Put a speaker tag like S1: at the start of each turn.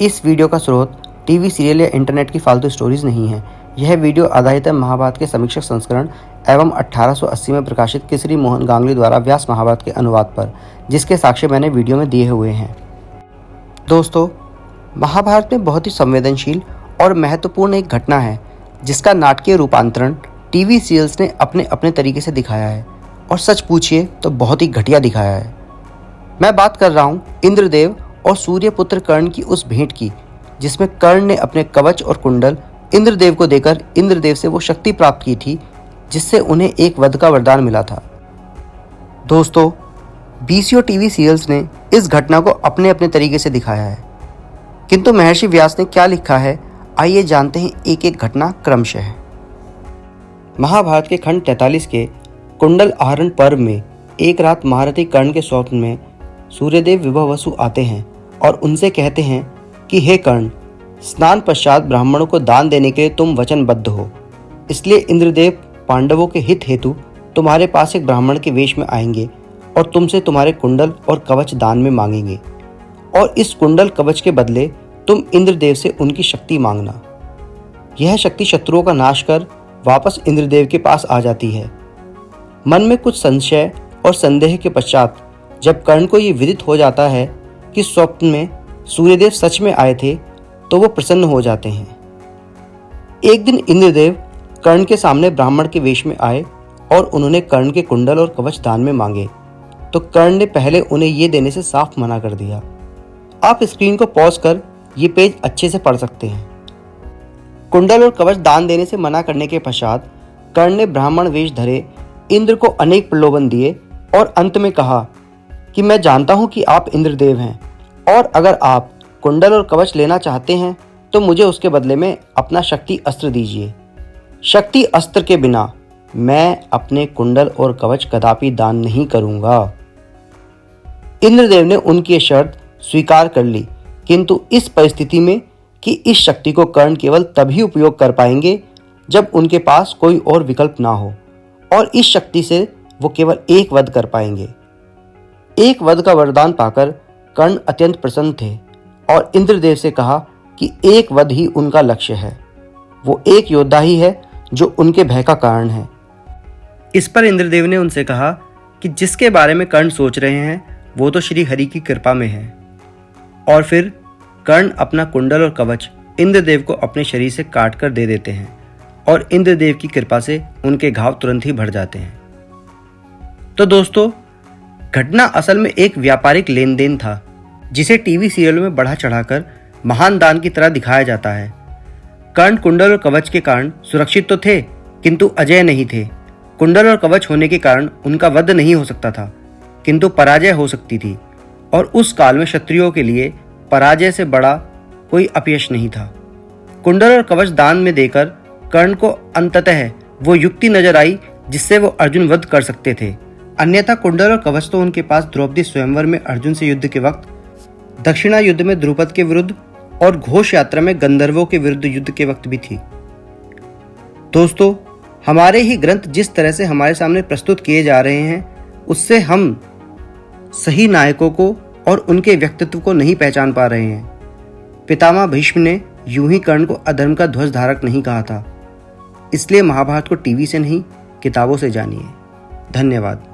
S1: इस वीडियो का स्रोत टीवी सीरियल या इंटरनेट की फालतू स्टोरीज नहीं है। यह वीडियो आधारित है महाभारत के समीक्षक संस्करण एवं 1880 में प्रकाशित केसरी मोहन गांगुली द्वारा व्यास महाभारत के अनुवाद पर, जिसके साक्ष्य मैंने वीडियो में दिए हुए हैं। दोस्तों, महाभारत में बहुत ही संवेदनशील और महत्वपूर्ण एक घटना है जिसका नाटकीय रूपांतरण टीवी सीरियल्स ने अपने अपने तरीके से दिखाया है, और सच पूछिए तो बहुत ही घटिया दिखाया है। मैं बात कर रहा हूँ इंद्रदेव और सूर्यपुत्र कर्ण की उस भेंट की, जिसमें कर्ण ने अपने कवच और कुंडल इंद्रदेव को देकर इंद्रदेव से वो शक्ति प्राप्त की थी जिससे उन्हें एक वध का वरदान मिला था। दोस्तों, बीसीओ टीवी सीरियल्स ने इस घटना को अपने अपने तरीके से दिखाया है, किंतु महर्षि व्यास ने क्या लिखा है, आइए जानते हैं एक एक घटना क्रमशः। महाभारत के खंड 43 के कुंडल आहरण पर्व में एक रात महारथी कर्ण के स्वप्न में सूर्यदेव विभवसु आते हैं और उनसे कहते हैं कि हे कर्ण, स्नान पश्चात ब्राह्मणों को दान देने के लिए तुम वचनबद्ध हो, इसलिए इंद्रदेव पांडवों के हित हेतु तुम्हारे पास एक ब्राह्मण के वेश में आएंगे और तुमसे तुम्हारे कुंडल और कवच दान में मांगेंगे, और इस कुंडल कवच के बदले तुम इंद्रदेव से उनकी शक्ति मांगना। यह शक्ति शत्रुओं का नाश कर वापस इंद्रदेव के पास आ जाती है। मन में कुछ संशय और संदेह के पश्चात जब कर्ण को ये विदित हो जाता है कि स्वप्न में सूर्यदेव सच में आए थे, तो वो प्रसन्न हो जाते हैं। एक दिन इंद्रदेव कर्ण के सामने ब्राह्मण के वेश में आए और उन्होंने कर्ण के कुंडल और कवच दान में मांगे, तो कर्ण ने पहले उन्हें ये देने से साफ मना कर दिया। आप स्क्रीन को पॉज कर ये पेज अच्छे से पढ़ सकते हैं। कुंडल और कवच दान देने से मना करने के पश्चात कर्ण ने ब्राह्मण वेश धरे इंद्र को अनेक प्रलोभन दिए और अंत में कहा कि मैं जानता हूं कि आप इंद्रदेव हैं, और अगर आप कुंडल और कवच लेना चाहते हैं तो मुझे उसके बदले में अपना शक्ति अस्त्र दीजिए। शक्ति अस्त्र के बिना मैं अपने कुंडल और कवच कदापि दान नहीं करूंगा। इंद्रदेव ने उनकी शर्त स्वीकार कर ली, किंतु इस परिस्थिति में कि इस शक्ति को कर्ण केवल तभी उपयोग कर पाएंगे जब उनके पास कोई और विकल्प ना हो, और इस शक्ति से वो केवल एक वध कर पाएंगे। एक वध का वरदान पाकर कर्ण अत्यंत प्रसन्न थे और इंद्रदेव से कहा कि एक वध ही उनका लक्ष्य है, वो एक योद्धा ही है जो उनके भय का कारण है। इस पर इंद्रदेव ने उनसे कहा कि जिसके बारे में कर्ण सोच रहे हैं वो तो श्री हरि की कृपा में है। और फिर कर्ण अपना कुंडल और कवच इंद्रदेव को अपने शरीर से काट कर दे देते हैं, और इंद्रदेव की कृपा से उनके घाव तुरंत ही भर जाते हैं। तो दोस्तों, घटना असल में एक व्यापारिक लेन देन था, जिसे टीवी सीरियल में बढ़ा चढ़ाकर महान दान की तरह दिखाया जाता है। कर्ण कुंडल और कवच के कारण सुरक्षित तो थे, किंतु अजय नहीं थे। कुंडल और कवच होने के कारण उनका वध नहीं हो सकता था, किंतु पराजय हो सकती थी, और उस काल में क्षत्रियों के लिए पराजय से बड़ा कोई अपयश नहीं था। कुंडल और कवच दान में देकर कर्ण को अंततः वो युक्ति नजर आई जिससे वो अर्जुन वध कर सकते थे, अन्यथा कुंडल और कवच तो उनके पास द्रौपदी स्वयंवर में अर्जुन से युद्ध के वक्त, दक्षिणा युद्ध में द्रुपद के विरुद्ध, और घोष यात्रा में गंधर्वों के विरुद्ध युद्ध के वक्त भी थी। दोस्तों, हमारे ही ग्रंथ जिस तरह से हमारे सामने प्रस्तुत किए जा रहे हैं, उससे हम सही नायकों को और उनके व्यक्तित्व को नहीं पहचान पा रहे हैं। पितामह भीष्म ने यूं ही कर्ण को अधर्म का ध्वज धारक नहीं कहा था। इसलिए महाभारत को टीवी से नहीं, किताबों से जानिए। धन्यवाद।